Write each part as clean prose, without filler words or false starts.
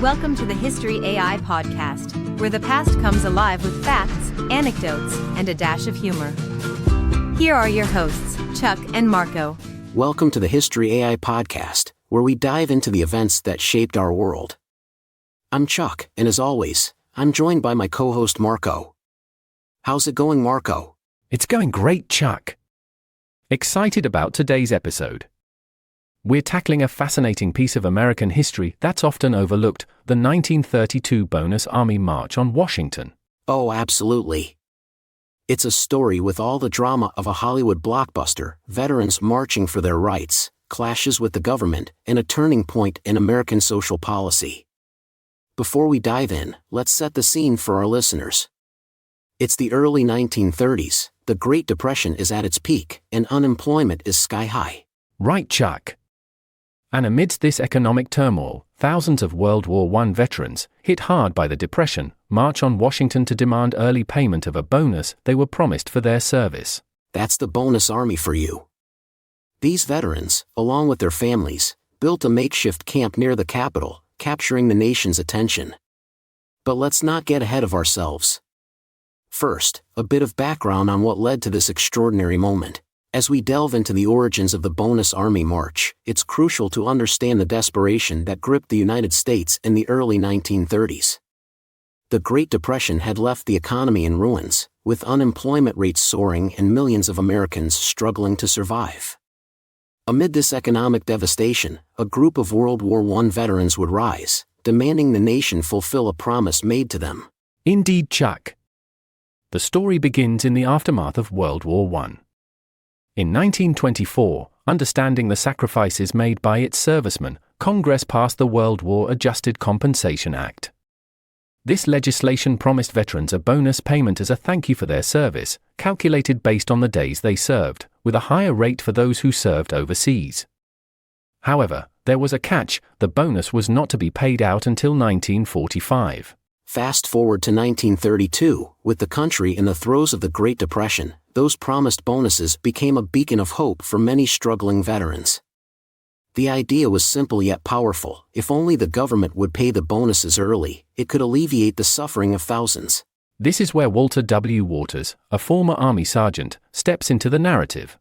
Welcome to the History AI podcast, where the past comes alive with facts, anecdotes, and a dash of humor. Here are your hosts, Chuck and Marco. Welcome to the History AI podcast, where we dive into the events that shaped our world. I'm Chuck, and as always, I'm joined by my co-host Marco. How's it going, Marco? It's going great, Chuck. Excited about today's episode. We're tackling a fascinating piece of American history that's often overlooked, the 1932 Bonus Army March on Washington. Oh, absolutely. It's a story with all the drama of a Hollywood blockbuster, veterans marching for their rights, clashes with the government, and a turning point in American social policy. Before we dive in, let's set the scene for our listeners. It's the early 1930s, the Great Depression is at its peak, and unemployment is sky high. Right, Chuck. And amidst this economic turmoil, thousands of World War I veterans, hit hard by the Depression, march on Washington to demand early payment of a bonus they were promised for their service. That's the Bonus Army for you. These veterans, along with their families, built a makeshift camp near the Capitol, capturing the nation's attention. But let's not get ahead of ourselves. First, a bit of background on what led to this extraordinary moment. As we delve into the origins of the Bonus Army March, it's crucial to understand the desperation that gripped the United States in the early 1930s. The Great Depression had left the economy in ruins, with unemployment rates soaring and millions of Americans struggling to survive. Amid this economic devastation, a group of World War I veterans would rise, demanding the nation fulfill a promise made to them. Indeed, Chuck. The story begins in the aftermath of World War I. In 1924, understanding the sacrifices made by its servicemen, Congress passed the World War Adjusted Compensation Act. This legislation promised veterans a bonus payment as a thank you for their service, calculated based on the days they served, with a higher rate for those who served overseas. However, there was a catch: the bonus was not to be paid out until 1945. Fast forward to 1932, with the country in the throes of the Great Depression, those promised bonuses became a beacon of hope for many struggling veterans. The idea was simple yet powerful: if only the government would pay the bonuses early, it could alleviate the suffering of thousands. This is where Walter W. Waters, a former Army sergeant, steps into the narrative.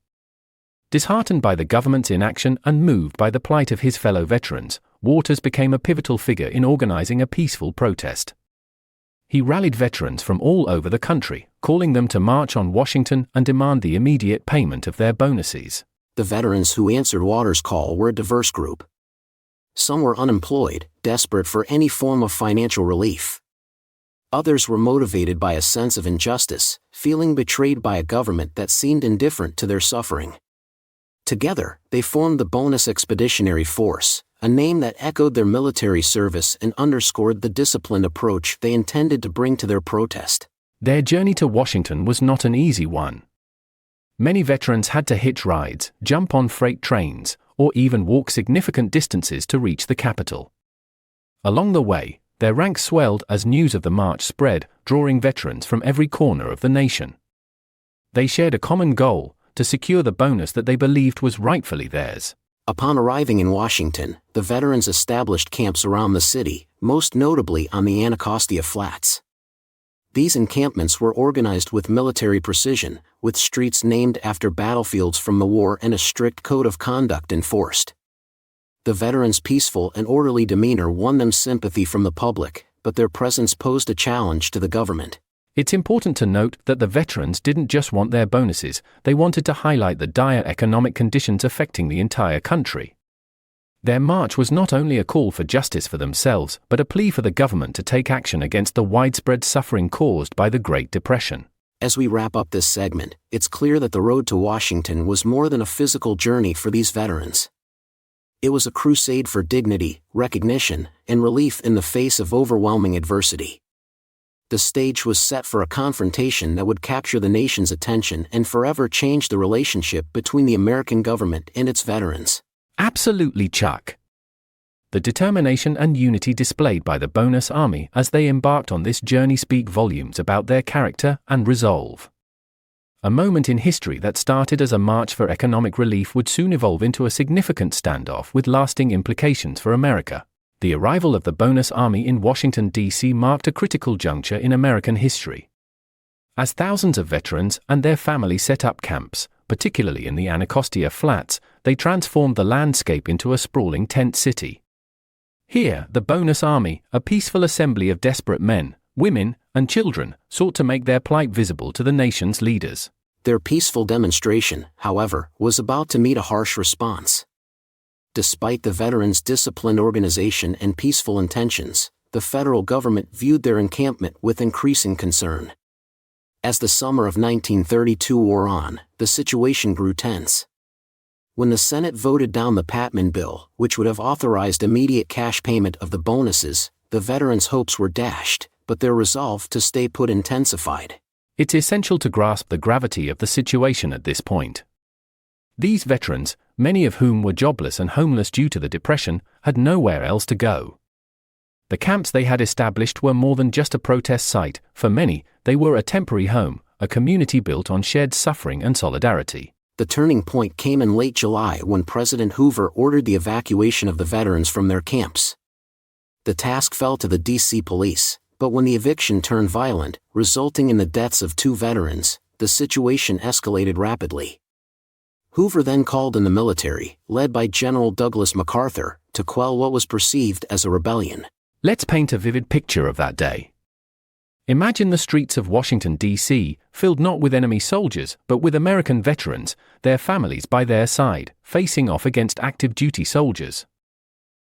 Disheartened by the government's inaction and moved by the plight of his fellow veterans, Waters became a pivotal figure in organizing a peaceful protest. He rallied veterans from all over the country, calling them to march on Washington and demand the immediate payment of their bonuses. The veterans who answered Waters' call were a diverse group. Some were unemployed, desperate for any form of financial relief. Others were motivated by a sense of injustice, feeling betrayed by a government that seemed indifferent to their suffering. Together, they formed the Bonus Expeditionary Force, a name that echoed their military service and underscored the disciplined approach they intended to bring to their protest. Their journey to Washington was not an easy one. Many veterans had to hitch rides, jump on freight trains, or even walk significant distances to reach the Capitol. Along the way, their ranks swelled as news of the march spread, drawing veterans from every corner of the nation. They shared a common goal: to secure the bonus that they believed was rightfully theirs. Upon arriving in Washington, the veterans established camps around the city, most notably on the Anacostia Flats. These encampments were organized with military precision, with streets named after battlefields from the war and a strict code of conduct enforced. The veterans' peaceful and orderly demeanor won them sympathy from the public, but their presence posed a challenge to the government. It's important to note that the veterans didn't just want their bonuses, they wanted to highlight the dire economic conditions affecting the entire country. Their march was not only a call for justice for themselves, but a plea for the government to take action against the widespread suffering caused by the Great Depression. As we wrap up this segment, it's clear that the road to Washington was more than a physical journey for these veterans. It was a crusade for dignity, recognition, and relief in the face of overwhelming adversity. The stage was set for a confrontation that would capture the nation's attention and forever change the relationship between the American government and its veterans. Absolutely, Chuck. The determination and unity displayed by the Bonus Army as they embarked on this journey speak volumes about their character and resolve. A moment in history that started as a march for economic relief would soon evolve into a significant standoff with lasting implications for America. The arrival of the Bonus Army in Washington, D.C. marked a critical juncture in American history. As thousands of veterans and their families set up camps, particularly in the Anacostia Flats, they transformed the landscape into a sprawling tent city. Here, the Bonus Army, a peaceful assembly of desperate men, women, and children, sought to make their plight visible to the nation's leaders. Their peaceful demonstration, however, was about to meet a harsh response. Despite the veterans' disciplined organization and peaceful intentions, the federal government viewed their encampment with increasing concern. As the summer of 1932 wore on, the situation grew tense. When the Senate voted down the Patman bill, which would have authorized immediate cash payment of the bonuses, the veterans' hopes were dashed, but their resolve to stay put intensified. It's essential to grasp the gravity of the situation at this point. These veterans, many of whom were jobless and homeless due to the Depression, had nowhere else to go. The camps they had established were more than just a protest site. For many, they were a temporary home, a community built on shared suffering and solidarity. The turning point came in late July when President Hoover ordered the evacuation of the veterans from their camps. The task fell to the D.C. police, but when the eviction turned violent, resulting in the deaths of 2 veterans, the situation escalated rapidly. Hoover then called in the military, led by General Douglas MacArthur, to quell what was perceived as a rebellion. Let's paint a vivid picture of that day. Imagine the streets of Washington, D.C., filled not with enemy soldiers, but with American veterans, their families by their side, facing off against active duty soldiers.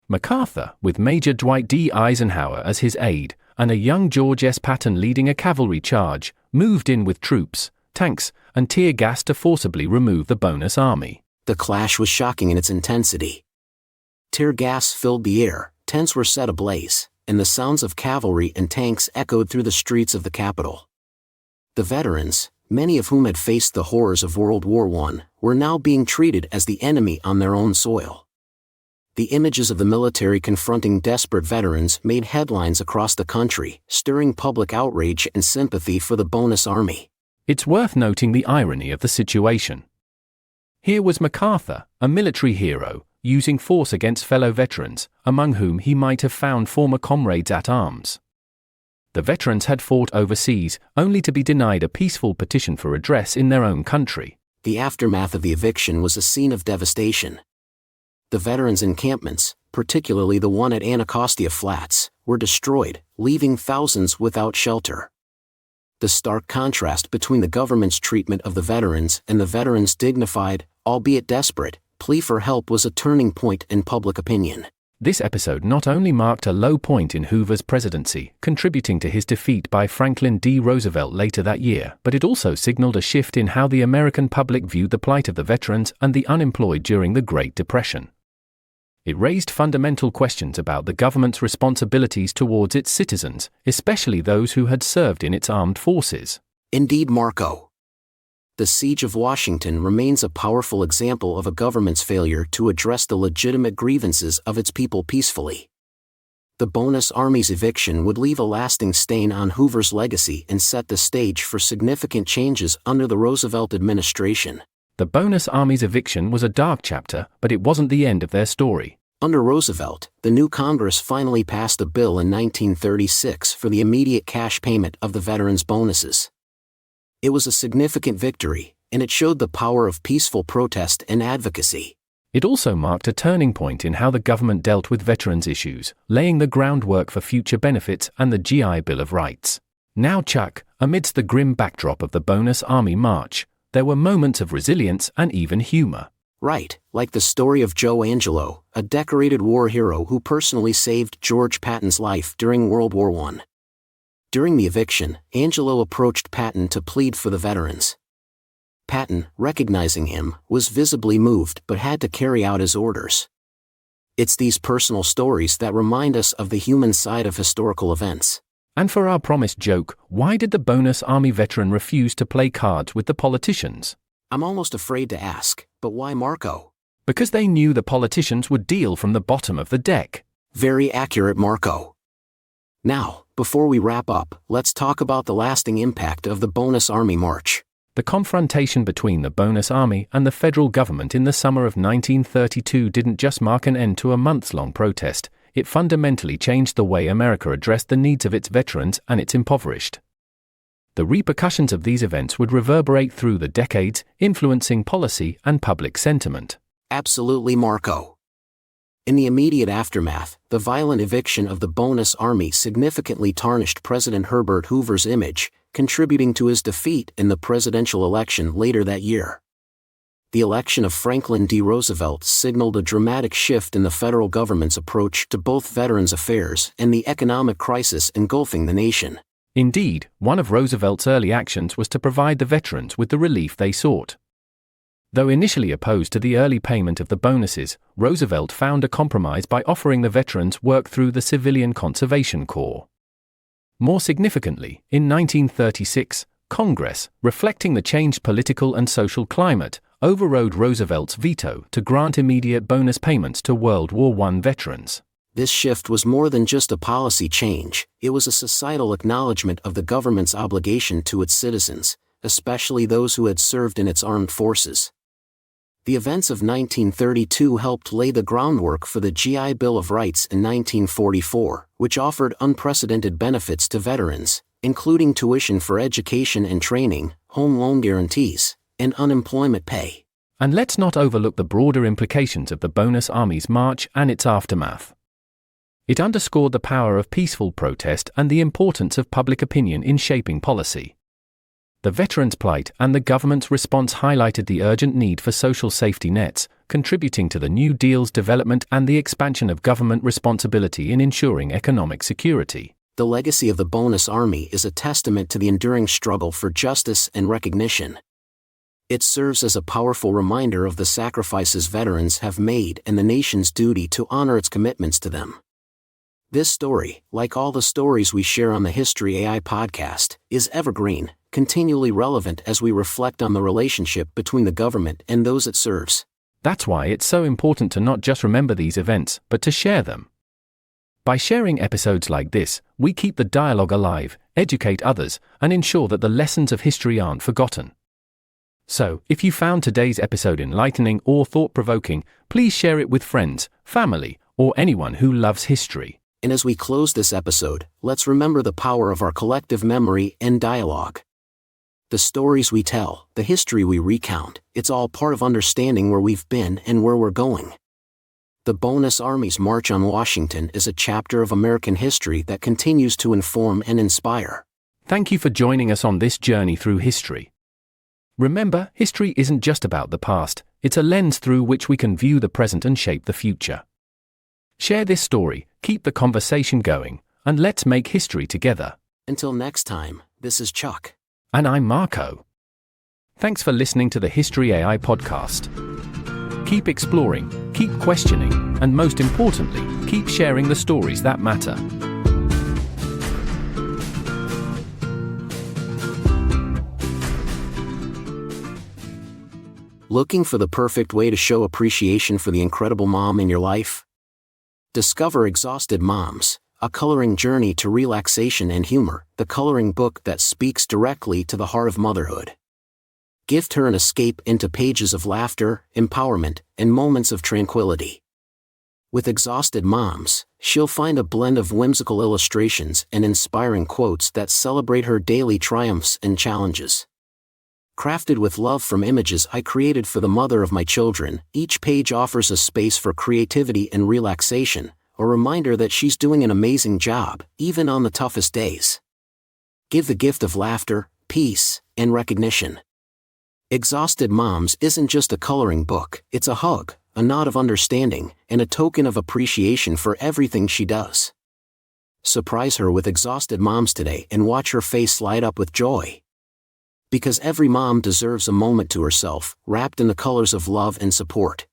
MacArthur, with Major Dwight D. Eisenhower as his aide, and a young George S. Patton leading a cavalry charge, moved in with troops, tanks, and tear gas to forcibly remove the Bonus Army. The clash was shocking in its intensity. Tear gas filled the air, tents were set ablaze, and the sounds of cavalry and tanks echoed through the streets of the Capitol. The veterans, many of whom had faced the horrors of World War I, were now being treated as the enemy on their own soil. The images of the military confronting desperate veterans made headlines across the country, stirring public outrage and sympathy for the Bonus Army. It's worth noting the irony of the situation. Here was MacArthur, a military hero, using force against fellow veterans, among whom he might have found former comrades at arms. The veterans had fought overseas, only to be denied a peaceful petition for redress in their own country. The aftermath of the eviction was a scene of devastation. The veterans' encampments, particularly the one at Anacostia Flats, were destroyed, leaving thousands without shelter. The stark contrast between the government's treatment of the veterans and the veterans' dignified, albeit desperate, plea for help was a turning point in public opinion. This episode not only marked a low point in Hoover's presidency, contributing to his defeat by Franklin D. Roosevelt later that year, but it also signaled a shift in how the American public viewed the plight of the veterans and the unemployed during the Great Depression. It raised fundamental questions about the government's responsibilities towards its citizens, especially those who had served in its armed forces. Indeed, Marco. The Siege of Washington remains a powerful example of a government's failure to address the legitimate grievances of its people peacefully. The Bonus Army's eviction would leave a lasting stain on Hoover's legacy and set the stage for significant changes under the Roosevelt administration. The Bonus Army's eviction was a dark chapter, but it wasn't the end of their story. Under Roosevelt, the new Congress finally passed a bill in 1936 for the immediate cash payment of the veterans' bonuses. It was a significant victory, and it showed the power of peaceful protest and advocacy. It also marked a turning point in how the government dealt with veterans' issues, laying the groundwork for future benefits and the GI Bill of Rights. Now, Chuck, amidst the grim backdrop of the Bonus Army March, there were moments of resilience and even humor. Right, like the story of Joe Angelo, a decorated war hero who personally saved George Patton's life during World War I. During the eviction, Angelo approached Patton to plead for the veterans. Patton, recognizing him, was visibly moved but had to carry out his orders. It's these personal stories that remind us of the human side of historical events. And for our promised joke, why did the Bonus Army veteran refuse to play cards with the politicians? I'm almost afraid to ask, but why Marco? Because they knew the politicians would deal from the bottom of the deck. Very accurate, Marco. Now, before we wrap up, let's talk about the lasting impact of the Bonus Army March. The confrontation between the Bonus Army and the federal government in the summer of 1932 didn't just mark an end to a months-long protest, it fundamentally changed the way America addressed the needs of its veterans and its impoverished. The repercussions of these events would reverberate through the decades, influencing policy and public sentiment. Absolutely, Marco. In the immediate aftermath, the violent eviction of the Bonus Army significantly tarnished President Herbert Hoover's image, contributing to his defeat in the presidential election later that year. The election of Franklin D. Roosevelt signaled a dramatic shift in the federal government's approach to both veterans' affairs and the economic crisis engulfing the nation. Indeed, one of Roosevelt's early actions was to provide the veterans with the relief they sought. Though initially opposed to the early payment of the bonuses, Roosevelt found a compromise by offering the veterans work through the Civilian Conservation Corps. More significantly, in 1936, Congress, reflecting the changed political and social climate, overrode Roosevelt's veto to grant immediate bonus payments to World War I veterans. This shift was more than just a policy change, it was a societal acknowledgement of the government's obligation to its citizens, especially those who had served in its armed forces. The events of 1932 helped lay the groundwork for the GI Bill of Rights in 1944, which offered unprecedented benefits to veterans, including tuition for education and training, home loan guarantees, and unemployment pay. And let's not overlook the broader implications of the Bonus Army's march and its aftermath. It underscored the power of peaceful protest and the importance of public opinion in shaping policy. The veterans' plight and the government's response highlighted the urgent need for social safety nets, contributing to the New Deal's development and the expansion of government responsibility in ensuring economic security. The legacy of the Bonus Army is a testament to the enduring struggle for justice and recognition. It serves as a powerful reminder of the sacrifices veterans have made and the nation's duty to honor its commitments to them. This story, like all the stories we share on the History AI podcast, is evergreen, continually relevant as we reflect on the relationship between the government and those it serves. That's why it's so important to not just remember these events, but to share them. By sharing episodes like this, we keep the dialogue alive, educate others, and ensure that the lessons of history aren't forgotten. So, if you found today's episode enlightening or thought-provoking, please share it with friends, family, or anyone who loves history. And as we close this episode, let's remember the power of our collective memory and dialogue. The stories we tell, the history we recount, it's all part of understanding where we've been and where we're going. The Bonus Army's March on Washington is a chapter of American history that continues to inform and inspire. Thank you for joining us on this journey through history. Remember, history isn't just about the past, it's a lens through which we can view the present and shape the future. Share this story, keep the conversation going, and let's make history together. Until next time, this is Chuck. And I'm Marco. Thanks for listening to the History AI podcast. Keep exploring, keep questioning, and most importantly, keep sharing the stories that matter. Looking for the perfect way to show appreciation for the incredible mom in your life? Discover Exhausted Moms, a coloring journey to relaxation and humor, the coloring book that speaks directly to the heart of motherhood. Gift her an escape into pages of laughter, empowerment, and moments of tranquility. With Exhausted Moms, she'll find a blend of whimsical illustrations and inspiring quotes that celebrate her daily triumphs and challenges. Crafted with love from images I created for the mother of my children, each page offers a space for creativity and relaxation, a reminder that she's doing an amazing job, even on the toughest days. Give the gift of laughter, peace, and recognition. Exhausted Moms isn't just a coloring book, it's a hug, a nod of understanding, and a token of appreciation for everything she does. Surprise her with Exhausted Moms today and watch her face light up with joy. Because every mom deserves a moment to herself, wrapped in the colors of love and support.